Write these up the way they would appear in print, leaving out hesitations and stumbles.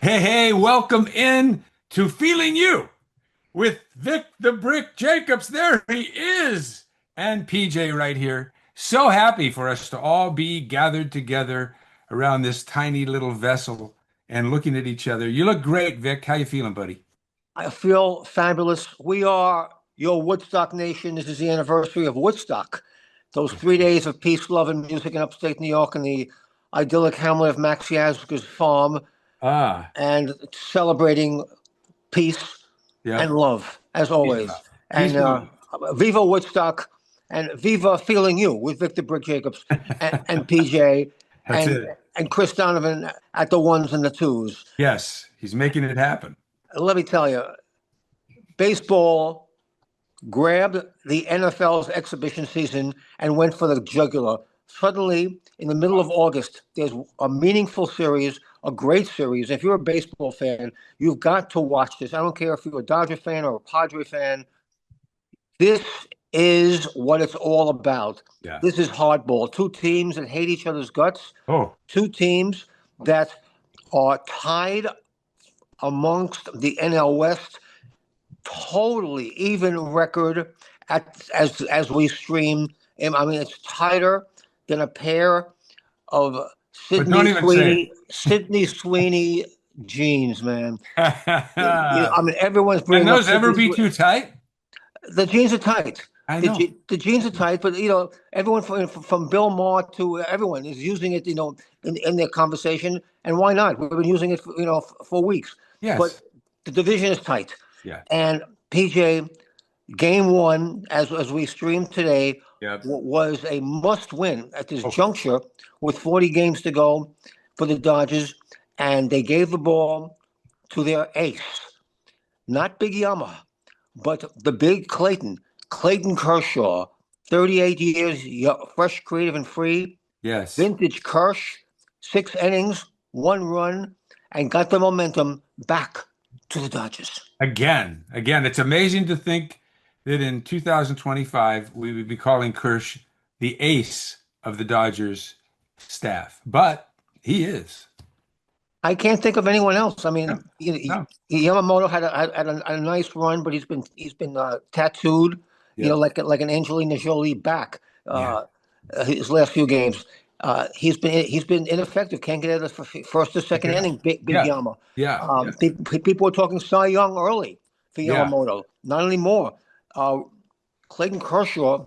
Hey, welcome in to Feeling You with Vic the Brick Jacobs. There he is. And PJ right here. So happy for us to all be gathered together around this tiny little vessel and looking at each other. You look great, Vic. How you feeling, buddy? I feel fabulous. We are your Woodstock Nation. This is the anniversary of Woodstock. Those 3 days of peace, love, and music in upstate New York and the idyllic hamlet of Max Yasker's farm, Ah, and celebrating peace yep. and love, as Peace and always. love. Peace And and love. Viva Woodstock and Viva Feeling You with Victor Brick Jacobs and PJ That's and it. and Chris Donovan at the ones and the twos. Yes, he's making it happen. Let me tell you, baseball grabbed the NFL's exhibition season and went for the jugular. Suddenly, in the middle of August, there's a meaningful series, a great series. If you're a baseball fan, you've got to watch this. I don't care if you're a Dodger fan or a Padre fan. This is what it's all about. Yeah. This is hardball. Two teams that hate each other's guts, Oh, two teams that are tied amongst the NL West, totally even record as we stream. I mean, it's tighter than a pair of but don't even say Sydney Sweeney jeans, man. it. I mean, everyone's Can bringing up those ever Sydney. be too tight? The jeans are tight. I know. The jeans are tight, but everyone from Bill Maher to everyone is using it, in their conversation. And why not? We've been using it for weeks. Yes. But the division is tight. Yeah. And PJ, game one, as we streamed today, Yep. was a must win at this Oh, juncture with 40 games to go for the Dodgers. And they gave the ball to their ace, not Big Yama, but the big Clayton Kershaw, 38 years, fresh, creative, and free. yes. Vintage Kersh, 6 innings, 1 run, and got the momentum back to the Dodgers. Again, it's amazing to think that in 2025 we would be calling Kirsch the ace of the Dodgers staff, but he is. I can't think of anyone else. I No, mean, no. Yamamoto had a nice run, but he's been tattooed, Yeah, like an Angelina Jolie back. yeah, His last few games, he's been ineffective. Can't get out of the first or second yeah, inning. Big yeah, Yama. yeah, yeah, People were talking Cy Young early for yeah. Yamamoto. Not anymore. Uh, Clayton Kershaw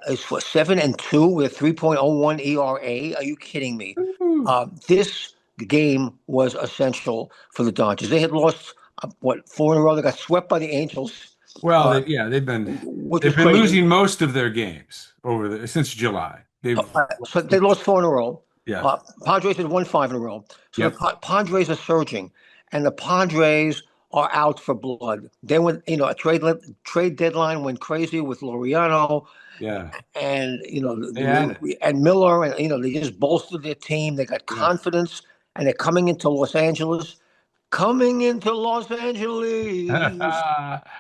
is for 7-2 with 3.01 ERA. Are you kidding me? Woo. This game was essential for the Dodgers. They had lost four in a row. They got swept by the Angels, Well, uh, yeah, which they've was been crazy. losing most of their games since July. They've So they lost four in a row. yes, Padres had won five in a row. So the yep, Padres are surging, and the Padres are out for blood. They went, a trade deadline went crazy with Laureano yeah, and they had it. and Miller, and they just bolstered their team. They got Yeah. confidence, and they're coming into Los Angeles. Coming into Los Angeles, you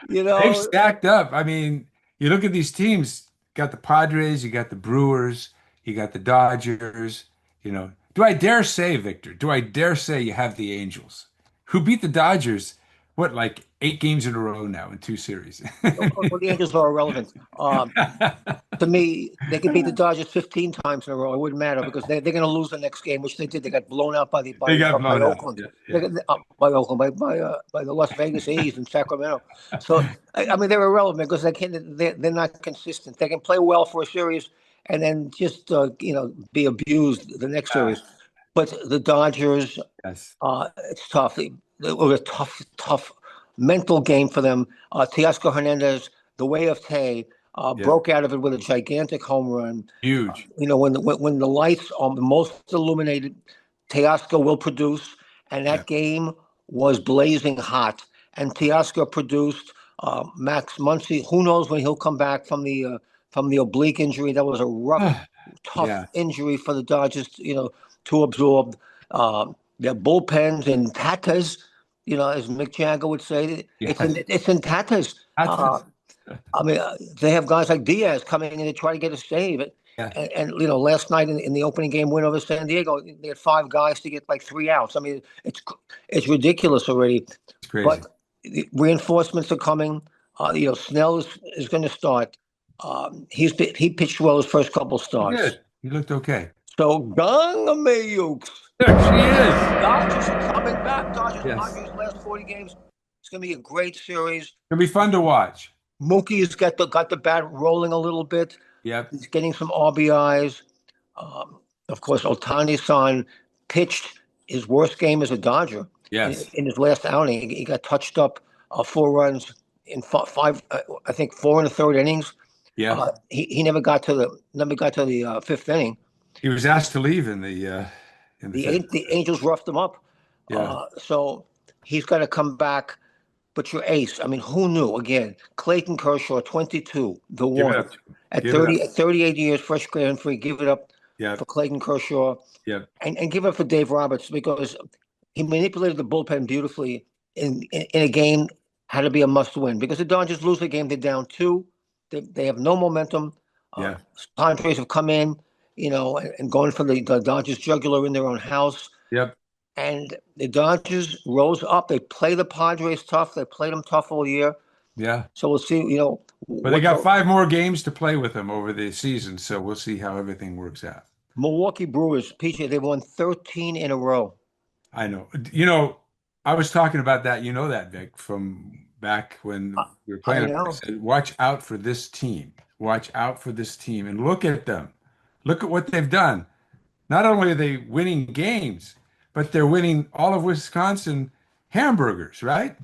They've know. stacked up. I mean, you look at these teams, got the Padres, you got the Brewers, you got the Dodgers, Do I dare say, Victor, do I dare say you have the Angels, who beat the Dodgers, what, like 8 games in a row now in 2 series? Well, the Angels are irrelevant. To me, they could beat the Dodgers 15 times in a row. It wouldn't matter because they're going to lose the next game, which they did. They got blown out by They got by blown out. Oakland. Yeah, They yeah. got by Oakland by the Las Vegas A's in Sacramento. So I mean, they're irrelevant because they're not consistent. They can play well for a series and then just be abused the next Ah, series. But the Dodgers, yes. it's tough. It was a tough mental game for them. Teoscar Hernandez, the way of Tay, Yeah. broke out of it with a gigantic home run. Huge. When the lights are the most illuminated, Teoscar will produce, and Yeah. that game was blazing hot. And Teoscar produced. Max Muncy, who knows when he'll come back from the oblique injury? That was a rough, tough Yeah. injury for the Dodgers, to absorb. Their bullpens in tatters, as Mick Jagger would say, Yes. it's in tatters. That's I mean, they have guys like Diaz coming in to try to get a save. Yeah, And last night in the opening game win over San Diego, they had five guys to get like 3 outs. I mean, it's ridiculous already. it's crazy. But the reinforcements are coming. Snell is going to start. He pitched well his first couple He starts. did. He looked okay. So Ganga Mayukes. There she is. Dodgers are coming back. Dodgers Yes. Padres last 40 games. It's going to be a great series. It'll be fun to watch. Mookie's got the bat rolling a little bit. Yep. He's getting some RBIs. Of course, Otani-san pitched his worst game as a Dodger Yes. in his last outing. He got touched up 4 runs in five, I think 4 1/3 innings. Yeah. He never got to the fifth inning. He was asked to leave in the fifth. The Angels roughed him up. Yeah. So he's got to come back. But your ace, I mean, who knew? Again, Clayton Kershaw, 22, the Give it one. up. At Give it up. 38 years, fresh grand free, give it up Yep. for Clayton Kershaw Yep. and give it up for Dave Roberts because he manipulated the bullpen beautifully in a game had to be a must win because the Dodgers lose the game. They're down two. They have no momentum. Yeah. Padres have come in, and going for the Dodgers jugular in their own house. Yep. And the Dodgers rose up. They play the Padres tough. They played them tough all year. Yeah. So we'll see, But they got 5 more games to play with them over the season, so we'll see how everything works out. Milwaukee Brewers, PJ, they've won 13 in a row. I know. I was talking about that. You know that, Vic, from back when we were I playing. I know. said, watch out for this team. Watch out for this team. And look at them. Look at what they've done. Not only are they winning games, but they're winning all of Wisconsin hamburgers, right?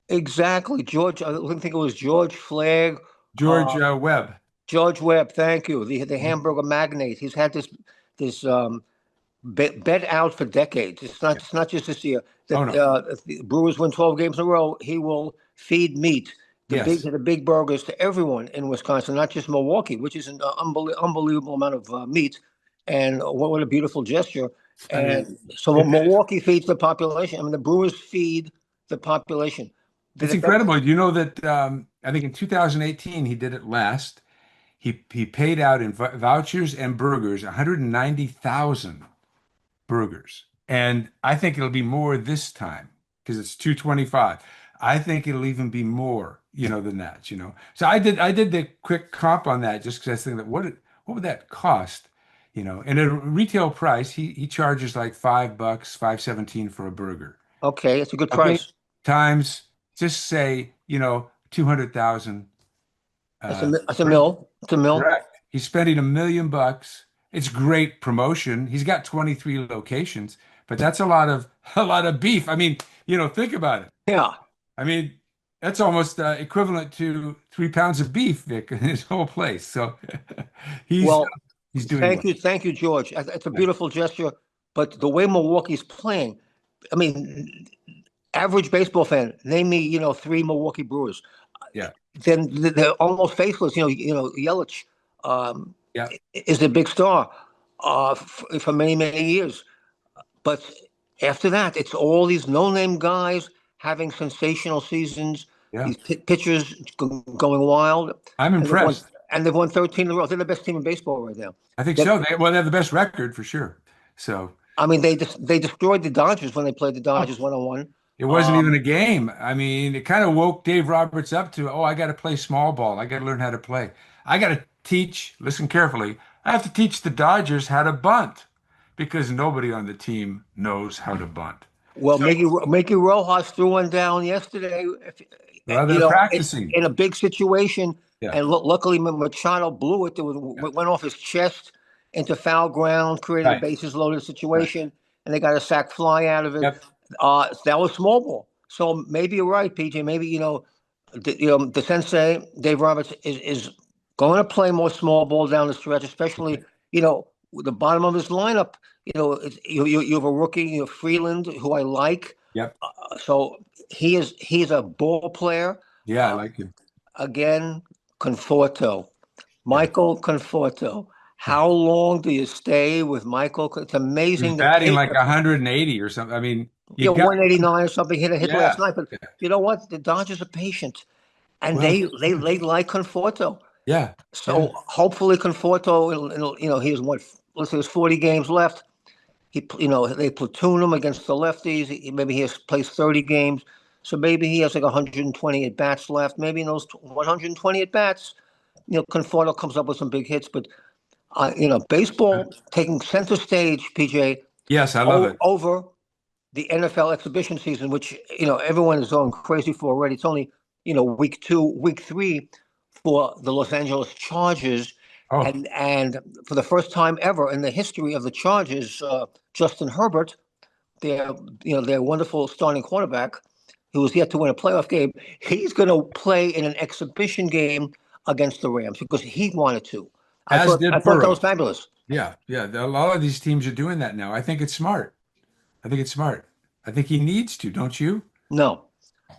Exactly. George, I think it was George Flagg, George Webb. George Webb, thank you. The hamburger magnate. He's had this bet out for decades. It's not just this year. Oh, no. If the Brewers win 12 games in a row, he will feed meat, Yes. the big burgers to everyone in Wisconsin, not just Milwaukee, which is an unbelievable amount of meat. And what a beautiful gesture. I mean, And so Milwaukee feeds the population. I mean, the Brewers feed the population. it's incredible. You know that I think in 2018 he did it last. He paid out in vouchers and burgers 190,000 burgers. And I think it'll be more this time because it's 225. I think it'll even be more, than that. So I did the quick comp on that just because I was thinking that what would that cost? And at a retail price, he charges like $5, 5.17 for a burger. Okay, it's a good Okay. price. Times just say, 200,000. That's a mill. It's a mill. Correct. He's spending $1 million. It's great promotion. He's got 23 locations, but that's a lot of beef. I mean, think about it. Yeah. I mean, that's almost equivalent to 3 pounds of beef, Vic, in his whole place. So he's Well, he's doing well. thank you, George. It's a beautiful gesture, but the way Milwaukee's playing, I mean, average baseball fan, name me, 3 Milwaukee Brewers. Yeah. Then they're almost faceless. Yelich Yeah. is a big star for many, many years. But after that, it's all these no-name guys having sensational seasons. Yeah. These pitchers going wild. I'm impressed. And they've won 13 in a row. They're the best team in baseball right now. I think so. They have the best record for sure. So I mean, they destroyed the Dodgers when they played the Dodgers 1-on-1. it wasn't even a game. I mean, it kind of woke Dave Roberts up to, I got to play small ball. I got to learn how to play. I got to listen carefully. I have to teach the Dodgers how to bunt because nobody on the team knows how to bunt. Well, Mickey Rojas threw one down yesterday. Well, they're practicing in a big situation, Yeah. and luckily Machado blew it. Went off his chest into foul ground, created a Right. bases loaded situation, and they got a sac fly out of it. Yep. That was small ball. So maybe you're right, PJ. Maybe the sensei Dave Roberts is going to play more small ball down the stretch, especially the bottom of his lineup. You have a rookie, Freeland, who I like. Yep. So he's a ball player. Yeah, I like him. Again, Conforto, Michael Conforto. How long do you stay with Michael? It's amazing. He's batting like 180 or something. I mean, 189 or something. Hit last night, but Yeah. you know what? The Dodgers are patient, and Well- they like Conforto. Yeah. Yeah. So hopefully Conforto, he has what, let's say there's 40 games left. They platoon him against the lefties. Maybe he has plays 30 games. So maybe he has like 120 at bats left. Maybe in those 120 at bats, Conforto comes up with some big hits. But baseball taking center stage, PJ, Yes, I love it. over the NFL exhibition season, which everyone is going crazy for already. It's only week 2, week 3 for the Los Angeles Chargers, Oh, and for the first time ever in the history of the Chargers, Justin Herbert, their their wonderful starting quarterback, who is yet to win a playoff game, he's going to play in an exhibition game against the Rams because he wanted to. I as thought I did thought that was Burrow. fabulous. Yeah. Yeah. A lot of these teams are doing that now. I think it's smart. I think it's smart. I think he needs to, don't you? No.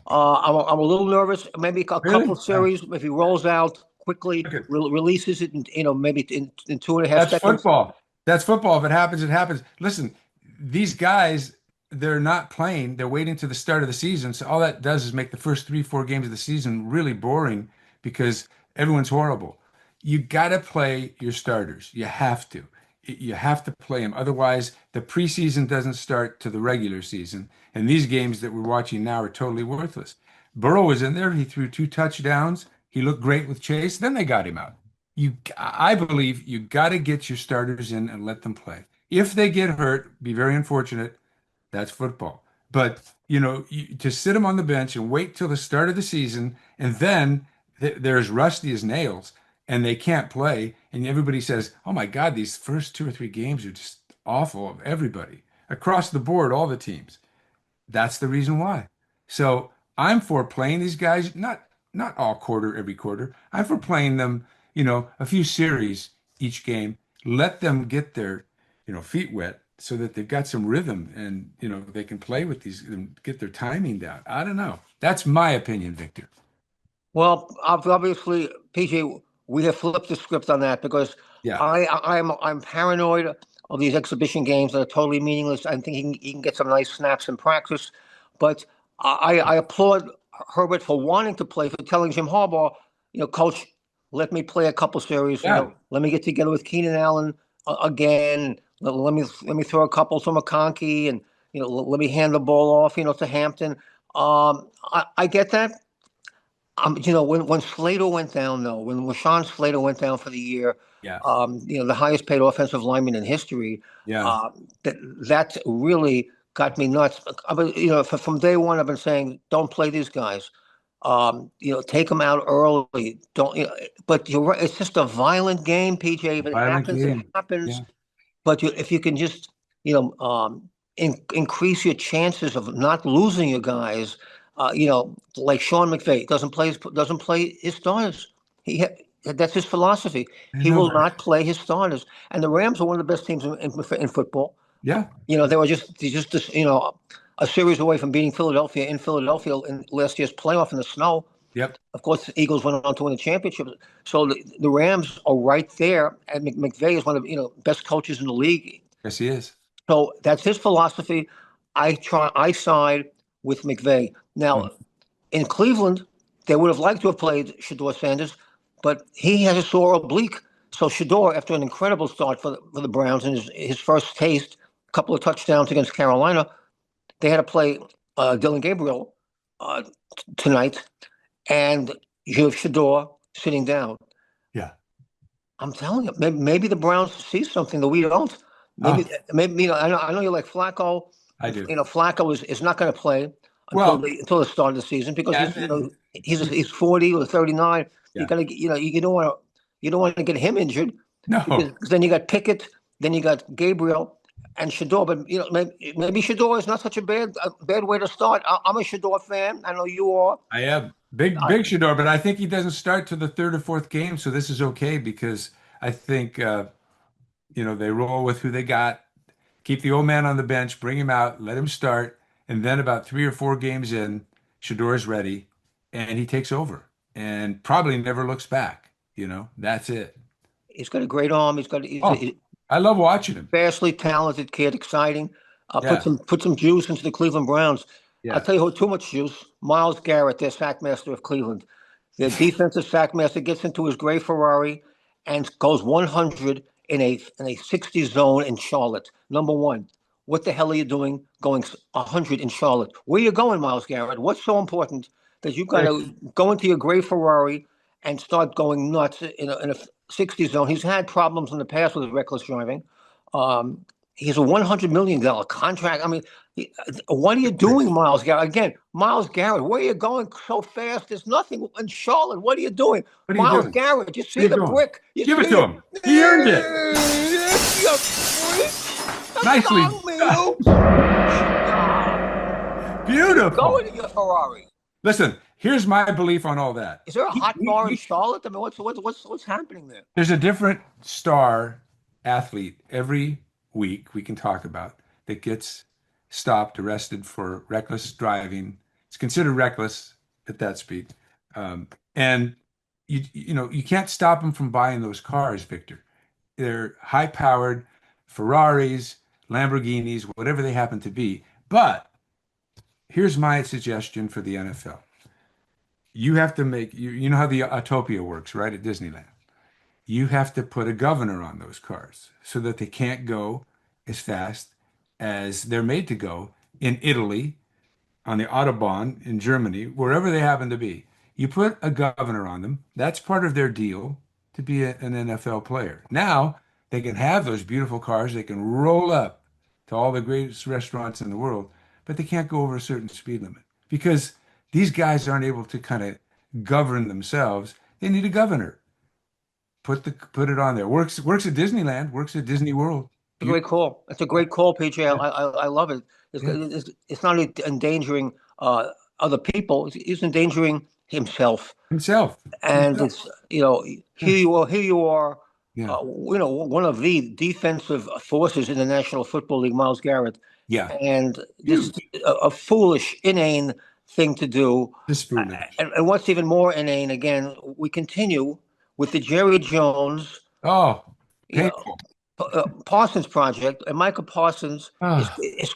I'm a little nervous. Maybe a couple Really? series. If he rolls out quickly, Okay. releases it, in, maybe in 2.5 That's seconds. football. That's football. If it happens, it happens. Listen, these guys, they're not playing. They're waiting to the start of the season. So all that does is make the first 3, 4 games of the season really boring because everyone's horrible. You got to play your starters. You have to. You have to play them. Otherwise, the preseason doesn't start to the regular season. And these games that we're watching now are totally worthless. Burrow was in there. He threw 2 touchdowns. He looked great with Chase. Then they got him out. I believe you got to get your starters in and let them play. If they get hurt, be very unfortunate. That's football. But to sit them on the bench and wait till the start of the season, and then they're as rusty as nails, and they can't play, and everybody says, "Oh my God, these first 2 or 3 games are just awful." Of everybody across the board, all the teams. That's the reason why. So I'm for playing these guys, not all quarter, every quarter. I'm for playing them, a few series each game. Let them get their, feet wet so that they've got some rhythm and, they can play with these and get their timing down. I don't know. That's my opinion, Victor. Well, obviously, PJ, we have flipped the script on that because Yeah. I'm paranoid of these exhibition games that are totally meaningless. I think he can get some nice snaps in practice, but I applaud Herbert for wanting to play, for telling Jim Harbaugh, Coach, let me play a couple series. Yeah. Let me get together with Keenan Allen again. Let me throw a couple to McConkey, and let me hand the ball off, to Hampton. I get that. When Slater went down, though, when Rashawn Slater went down for the year, Yeah. the highest paid offensive lineman in history, Yeah. that really got me nuts. From day one, I've been saying, don't play these guys. Take them out early. Don't, but you're right. It's just a violent game, PJ. If it Violent happens, it game. happens. Yeah. But if you can just, increase your chances of not losing your guys, like Sean McVay doesn't play his starters. That's his philosophy. I He know, will but not play his starters. And the Rams are one of the best teams in football. yeah. They were just a series away from beating Philadelphia in Philadelphia in last year's playoff in the snow. Yep. Of course, the Eagles went on to win the championship. So the Rams are right there, and McVay is one of the best coaches in the league. Yes, he is. So that's his philosophy. I side with McVay. Now Mhm. in Cleveland, they would have liked to have played Shador Sanders, but he has a sore oblique. So Shador, after an incredible start for the Browns and his first taste, a couple of touchdowns against Carolina, they had to play Dylan Gabriel uh, tonight, and you have Shador sitting down. Yeah. I'm telling you, maybe the Browns see something that we don't. Maybe, Oh, maybe I know you like Flacco. I do. Flacco is not going to play Well, until the start of the season because yeah, and then he's 40 or 39. You yeah. got to you don't want to get him injured because No. then you got Pickett, then you got Gabriel and Shador. But maybe Shador is not such a bad way to start. I'm a Shador fan. I know you are. I am big Shador, but I think he doesn't start to the third or fourth game, so this is okay because I think they roll with who they got. Keep the old man on the bench, bring him out, let him start, and then about 3 or 4 games in, Shador's ready, and he takes over and probably never looks back. That's it. He's got a great arm. He's Oh, a I love watching him. vastly talented kid, exciting. Put Yeah, some juice into the Cleveland Browns. I'll yeah. tell you who too much juice. Miles Garrett, their sack master of Cleveland. The defensive sack master gets into his gray Ferrari and goes 100 in a 60 zone in Charlotte. Number one, what the hell are you doing going 100 in Charlotte? Where are you going, Miles Garrett? What's so important that you got to go into your gray Ferrari and start going nuts in a 60 zone? He's had problems in the past with reckless driving. He's a $100 million contract. I mean, what are you doing, Miles Garrett? Again, Miles Garrett, where are you going so fast? There's nothing in Charlotte. What are you doing? What are you Miles doing? Garrett, you What are see you the doing? brick? You Give it see to it? him. He earned it. You freak. Nicely Allow me, done. you. Go Beautiful. into your Ferrari. Listen, here's my belief on all that. Is there a hot bar in Charlotte? I mean, what's happening there? There's a different star athlete every week we can talk about that gets stopped, arrested for reckless driving. It's considered reckless at that speed. And you can't stop them from buying those cars, Victor. They're high-powered Ferraris, Lamborghinis, whatever they happen to be. But here's my suggestion for the NFL. You have to make you know how the Autopia works, right? At Disneyland. You have to put a governor on those cars so that they can't go as fast as they're made to go in Italy, on the Autobahn in Germany, wherever they happen to be. You put a governor on them. That's part of their deal to be an NFL player. Now they can have those beautiful cars. They can roll up to all the greatest restaurants in the world, but they can't go over a certain speed limit because these guys aren't able to kind of govern themselves. They need a governor. Put it on there. Works at Disneyland. Works at Disney World. It's a great call. It's a great call, PJ. Yeah. I love it. Yeah. It's not endangering other people. It's endangering himself. Himself. And it's Yeah. here you are, Yeah. one of the defensive forces in the National Football League, Miles Garrett, Yeah. and this is Huge. a foolish, inane thing to do. Just foolish. And what's even more inane, again, we continue with the Jerry Jones, Oh, you know, painful. Parsons project, and Micah Parsons Ah. is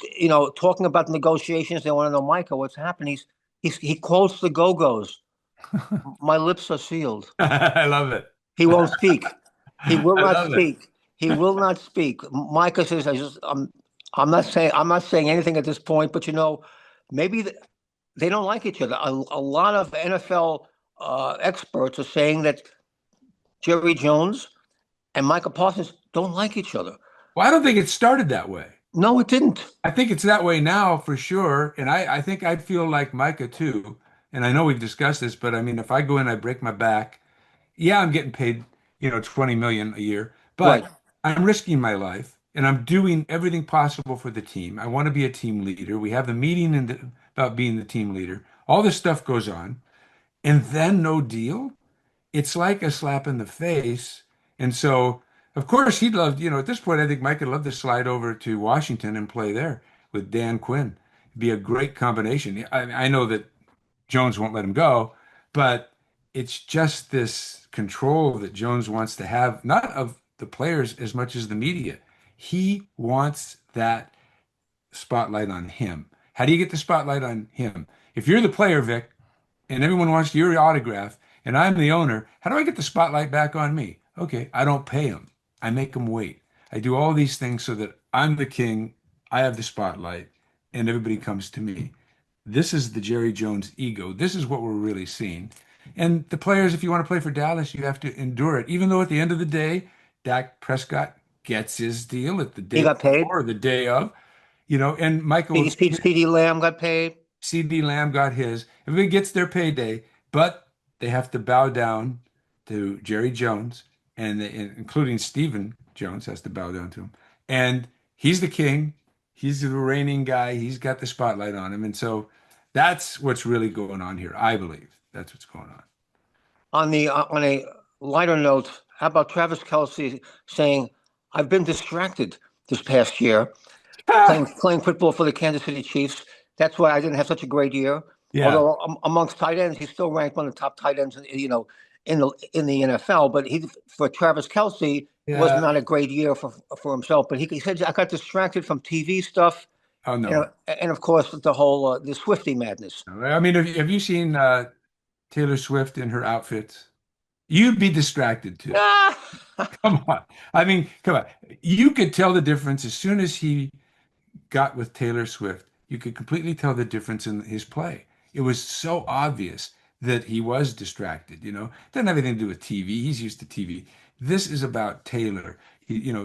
talking about negotiations. They want to know, Micah, what's happening. He quotes the Go-Go's. My lips are sealed. I love it. He won't speak. He will I not love it. speak. He will not speak. Micah says, I'm not saying anything at this point, but maybe they don't like each other. A lot of NFL experts are saying that Jerry Jones and Micah Parsons don't like each other. Well, I don't think it started that way. No, it didn't. I think it's that way now for sure. And I think I feel like Micah too. And I know we've discussed this, but I mean, if I go in, I break my back. Yeah, I'm getting paid, 20 million a year, Right. but I'm risking my life and I'm doing everything possible for the team. I want to be a team leader. We have the meeting about being the team leader. All this stuff goes on, and then no deal. It's like a slap in the face. And so, of course, he'd love, at this point, I think Mike would love to slide over to Washington and play there with Dan Quinn. It'd be a great combination. I know that Jones won't let him go, but it's just this control that Jones wants to have, not of the players as much as the media. He wants that spotlight on him. How do you get the spotlight on him? If you're the player, Vic, and everyone wants your autograph, and I'm the owner, how do I get the spotlight back on me? Okay, I don't pay them. I make them wait. I do all these things so that I'm the king, I have the spotlight, and everybody comes to me. This is the Jerry Jones ego. This is what we're really seeing. And the players, if you want to play for Dallas, you have to endure it. Even though at the end of the day, Dak Prescott gets his deal at the He day got paid. before or the day of, and Michael CD Lamb got paid. CD Lamb got his. Everybody gets their payday, but they have to bow down to Jerry Jones, and including Stephen Jones has to bow down to him. And he's the king. He's the reigning guy. He's got the spotlight on him. And so that's what's really going on here. I believe that's what's going on. On a lighter note, how about Travis Kelce saying, "I've been distracted this past year playing football for the Kansas City Chiefs. That's why I didn't have such a great year." Yeah. Although amongst tight ends, he's still ranked one of the top tight ends, in the NFL. But for Travis Kelce, it was Yeah. not a great year for himself. But he said, "I got distracted from TV stuff, Oh no. and of course the whole the Swifty madness." I mean, have you seen Taylor Swift in her outfits? You'd be distracted too. Ah, Come on. I mean, come on. You could tell the difference as soon as he got with Taylor Swift. You could completely tell the difference in his play. It was so obvious that he was distracted, you know. It doesn't have anything to do with TV. He's used to TV. This is about Taylor,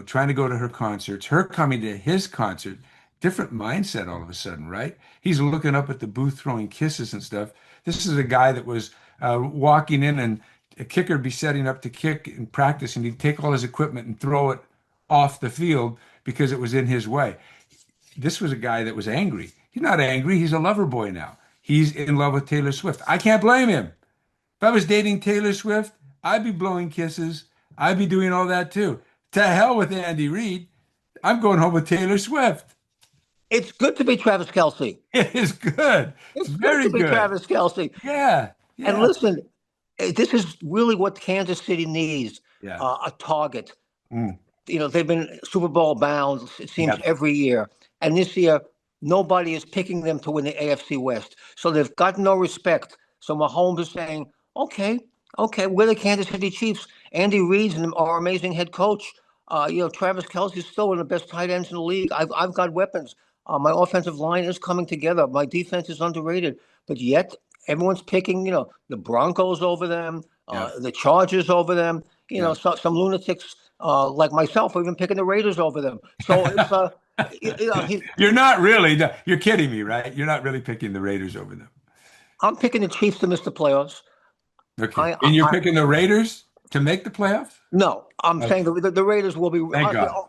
trying to go to her concerts, her coming to his concert. Different mindset all of a sudden, right? He's looking up at the booth throwing kisses and stuff. This is a guy that was walking in, and a kicker would be setting up to kick in practice, and he'd take all his equipment and throw it off the field because it was in his way. This was a guy that was angry. He's not angry. He's a lover boy now. He's in love with Taylor Swift. I can't blame him. If I was dating Taylor Swift, I'd be blowing kisses. I'd be doing all that too. To hell with Andy Reid. I'm going home with Taylor Swift. it's good to be Travis Kelce. It is good. It's It's good very to be good. Travis Kelce. Yeah. And Yeah. listen, this is really what Kansas City needs, Yeah. a target. Mm. They've been Super Bowl bound, it seems, Yeah. every year. And this year, nobody is picking them to win the AFC West. So they've got no respect. So Mahomes is saying, okay, okay, we're the Kansas City Chiefs. Andy Reid's our amazing head coach. Travis Kelce is still one of the best tight ends in the league. I've got weapons. My offensive line is coming together. My defense is underrated. But yet, everyone's picking, the Broncos over them, Yeah. the Chargers over them. Yeah. Some lunatics like myself are even picking the Raiders over them. So it's he, You're not really, no, you're kidding me, right? You're not really picking the Raiders over them. I'm picking the Chiefs to miss the playoffs. Okay. I, And you're I picking the Raiders to make the playoffs? no, I'm saying Okay. the Raiders will be Thank God.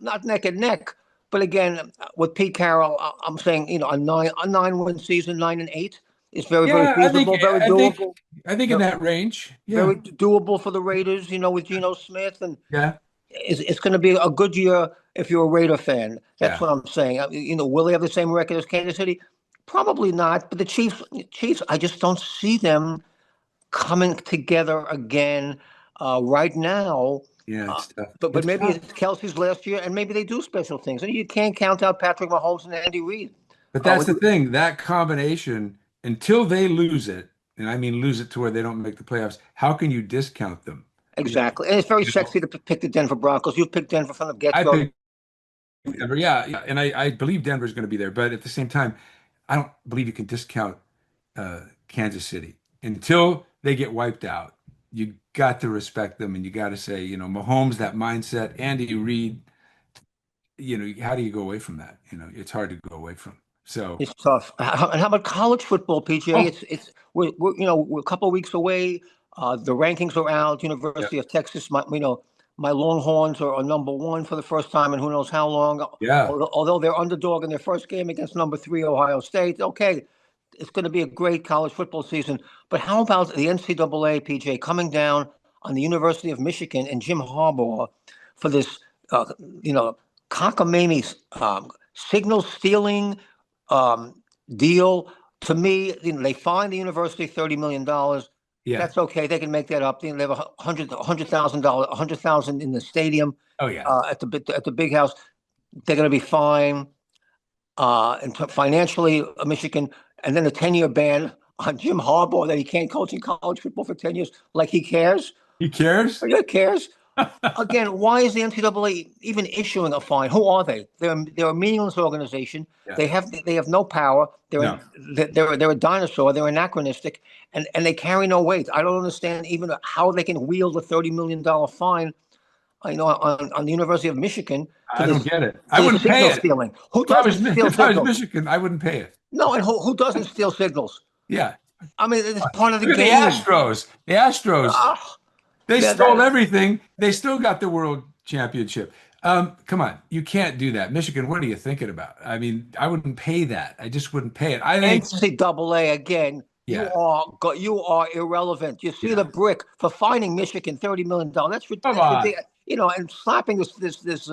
not neck and neck, but again with Pete Carroll, I'm saying a 9-win season, 9-8 is very very Yeah, feasible, very doable, I think in very, that range. Yeah. very doable for the Raiders. With Geno Smith, and Yeah. it's going to be a good year if you're a Raider fan. That's Yeah. what I'm saying. Will they have the same record as Kansas City? Probably not. But the Chiefs, I just don't see them coming together again right now. Yeah, Uh, it's tough. but It's maybe tough. it's Kelsey's last year, and maybe they do special things. And you can't count out Patrick Mahomes and Andy Reid. But Uh, that's when the you- thing, that combination, until they lose it, and I mean lose it to where they don't make the playoffs, how can you discount them? You, exactly, and it's very you know, sexy to pick the Denver Broncos. You've picked Denver from the I get-go. think Denver, yeah, yeah, and I believe Denver's going to be there, but at the same time, I don't believe you can discount Kansas City until they get wiped out. You got to respect them, and you got to say, Mahomes, that mindset, Andy Reid, how do you go away from that? It's hard to go away from. So, It's tough. And how about college football, PJ? oh, We're a couple of weeks away. The rankings are out. yeah, University of Texas, my Longhorns are number one for the first time in who knows how long. yeah, Although they're underdog in their first game against number three Ohio State. Okay, it's going to be a great college football season. But how about the NCAA, PJ, coming down on the University of Michigan and Jim Harbaugh for this, uh, you know, cockamamie signal stealing um, deal? To me, they fined the university $30 million. yeah. That's okay. They can make that up. They have $100,000, 100,000 in the stadium Oh, yeah. at the big house. They're going to be fine and financially, Michigan, and then a 10-year ban on Jim Harbaugh that he can't coach in college football for 10 years. Like he cares? He cares? Who cares? Again, why is the NCAA even issuing a fine? Who are they? They're a meaningless organization. Yeah. They have no power. No. They're a dinosaur. They're anachronistic, and they carry no weight. I don't understand even how they can wield a $30 million fine. On the University of Michigan for I don't this get it. I for this wouldn't pay signal it. stealing. Who If I was doesn't steal if I was signals? Michigan, I wouldn't pay it. No, and who doesn't steal signals? Yeah. I mean, it's part of the Look at the game. Astros. The Astros, Ah, they yeah, stole everything. They still got the world championship. Come on, you can't do that. Michigan, what are you thinking about? I mean, I wouldn't pay that. I just wouldn't pay it. I think, NCAA again. You yeah, are irrelevant. You see yeah. the brick for fining Michigan $30 million. Come That's on, ridiculous. And slapping this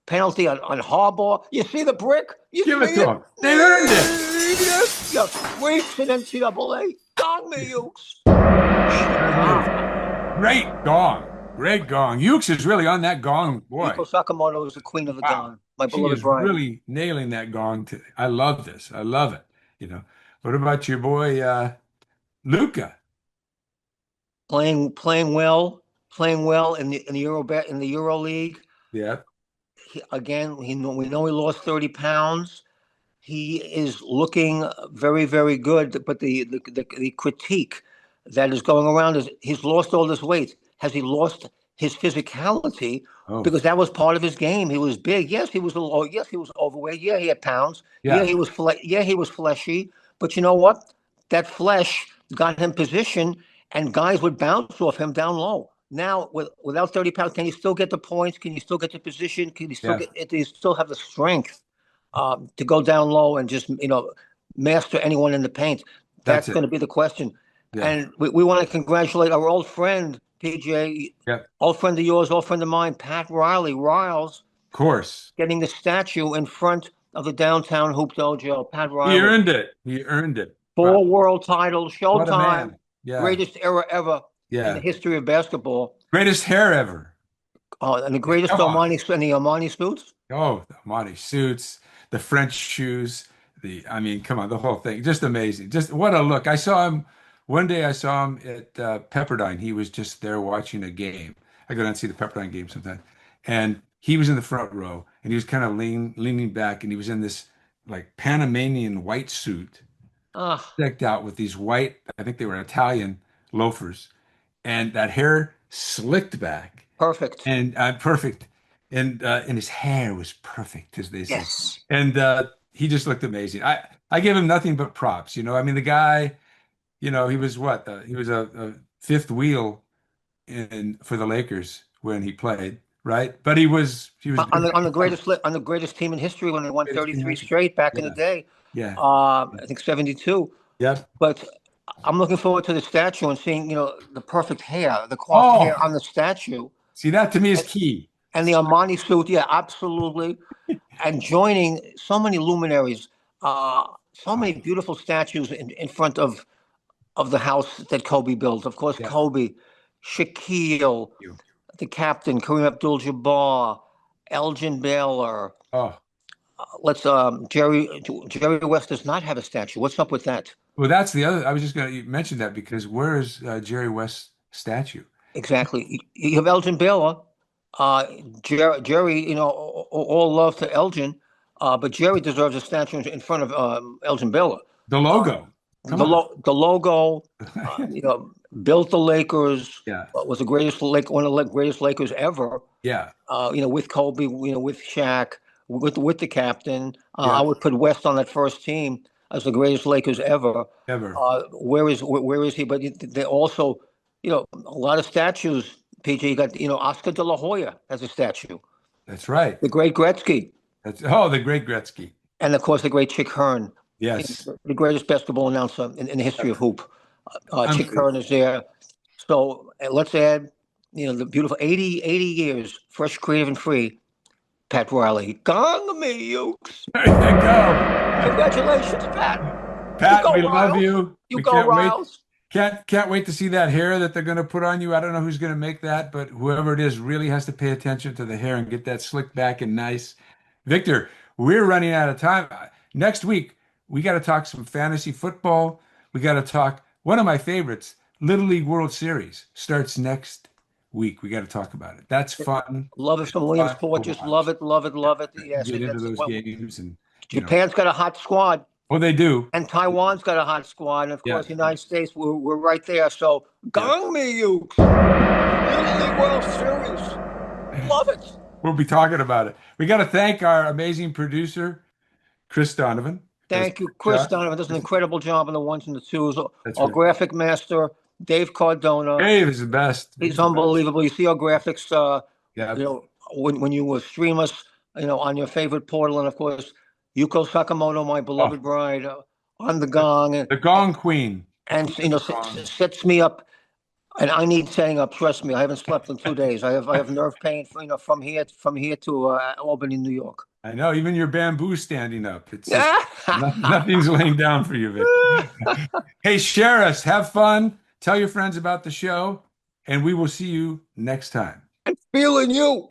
penalty on Harbaugh. You see the brick? You give see it to it? them. They earned it. Yeah, weeks in NCAA. Dong me, Ukes. Great gong. Great gong. Ukes is really on that gong, boy. Miko Sakamoto is the queen of the Wow. gong. My She beloved is Brian. really nailing that gong today. I love this. I love it. What about your boy, Luca. Playing well in the Euro League. Yeah. Again, we know he lost 30 pounds. He is looking very, very good. But the critique that is going around is he's lost all this weight. Has he lost his physicality? Oh, Because that was part of his game. He was big. Yes, he was a little. Yes, he was overweight. Yeah, he had pounds. Yeah, yeah. Yeah, he was fleshy. But you know what? That flesh got him position, and guys would bounce off him down low. Now, without 30 pounds, can you still get the points? Can you still get the position? Can you still Yeah. get? Do you still have the strength to go down low and just master anyone in the paint? That's That's it. going to be the question. Yeah. And we want to congratulate our old friend PJ, Yeah. Of old friend of yours, old friend of mine, Pat Riles, course. getting the statue in front of the downtown Hoop Dojo. Pat He Riley, earned it. He earned it. Wow. 4 world titles, What a Showtime, man. Yeah. greatest era ever in the Yeah. history of basketball. Greatest hair ever. And the greatest Come on. Armani suits. Oh, the Armani suits, the French shoes, I mean, come on, the whole thing. Just amazing. Just what a look. I saw him one day, I saw him at Pepperdine. He was just there watching a game. I go down and see the Pepperdine game sometimes. And he was in the front row and he was kind of leaning back and he was in this like Panamanian white suit, Ah, decked out with these white, I think they were Italian loafers, and that hair slicked back perfect. and perfect, and his hair was perfect, as they say, Yes. and he just looked amazing. I give him nothing but props. I mean, the guy, he was what? He was a fifth wheel in for the Lakers when he played, right? But he was On good. on the greatest team in history when they won Greatest team 33 ever. straight back in the Yeah, day. yeah, I think 72. yep. But I'm looking forward to the statue and seeing, the perfect hair, the coiffed hair Oh, on the statue, see, that to me is and, key. and the Armani suit. Yeah, absolutely. And joining so many luminaries, so Oh, many beautiful statues in front of the house that Kobe built. Of course, yeah, Kobe, Shaquille, you. the captain, Kareem Abdul-Jabbar, Elgin Baylor. Oh, Let's Jerry West does not have a statue. What's up with that? well, that's the other. I was just going to mention that because where is Jerry West's statue? Exactly. You have Elgin Baylor. Uh, Jerry, all love to Elgin, but Jerry deserves a statue in front of Elgin Baylor. The Uh, logo. Come the on. the logo, built the Lakers. Yeah, Was the greatest one of the greatest Lakers ever. yeah, With Kobe, with Shaq, with the captain. I yeah. would put West on that first team as the greatest Lakers ever. Ever. Where is he? But they also, a lot of statues. PJ, you got Oscar De La Hoya as a statue, That's right. the great Gretzky, The great Gretzky. and of course the great Chick Hearn, Yes. the greatest basketball announcer in the history of hoop. Chick Unbelievable. Hearn is there. So let's add, the beautiful 80 years, fresh, creative, and free. Pat Riley. Gong me, Ukes. There you go. Congratulations, Pat. You Pat, go, we love Riles. you. You We go, can't wait. Riles. Can't wait to see that hair that they're going to put on you. I don't know who's going to make that, but whoever it is really has to pay attention to the hair and get that slicked back and nice. Victor, we're running out of time. Next week, we got to talk some fantasy football. We got to talk one of my favorites, Little League World Series starts next week. We got to talk about it. That's fun. Love it It's from fun to Williamsport. Just love watch. it, love it, love it. Yes, Get into that's those well, games and Japan's got a hot squad, oh, they do. and Taiwan's got a hot squad, and of Yeah. course, the United States. We're right there. So, Yeah. gong me, Ukes. Little League World Series. Love it. We'll be talking about it. We got to thank our amazing producer, Chris Donovan. Does Thank you, a Chris job. Donovan. Does an incredible job on the ones and the twos. That's Our right. graphic master, Dave Cardona. Dave is the best. He's He's the best. unbelievable. You see our graphics, Yeah. when you stream us, on your favorite portal, and of course, Yuko Sakamoto, my Oh, beloved bride, on the gong, the Gong Queen. and Gong. sets me up. And I need setting up. Trust me, I haven't slept in 2 days. I have nerve pain, from here to Albany, New York. I know. Even your bamboo standing up. It's just nothing's laying down for you, Vic. Hey, share us. Have fun. Tell your friends about the show, and we will see you next time. Feeling you.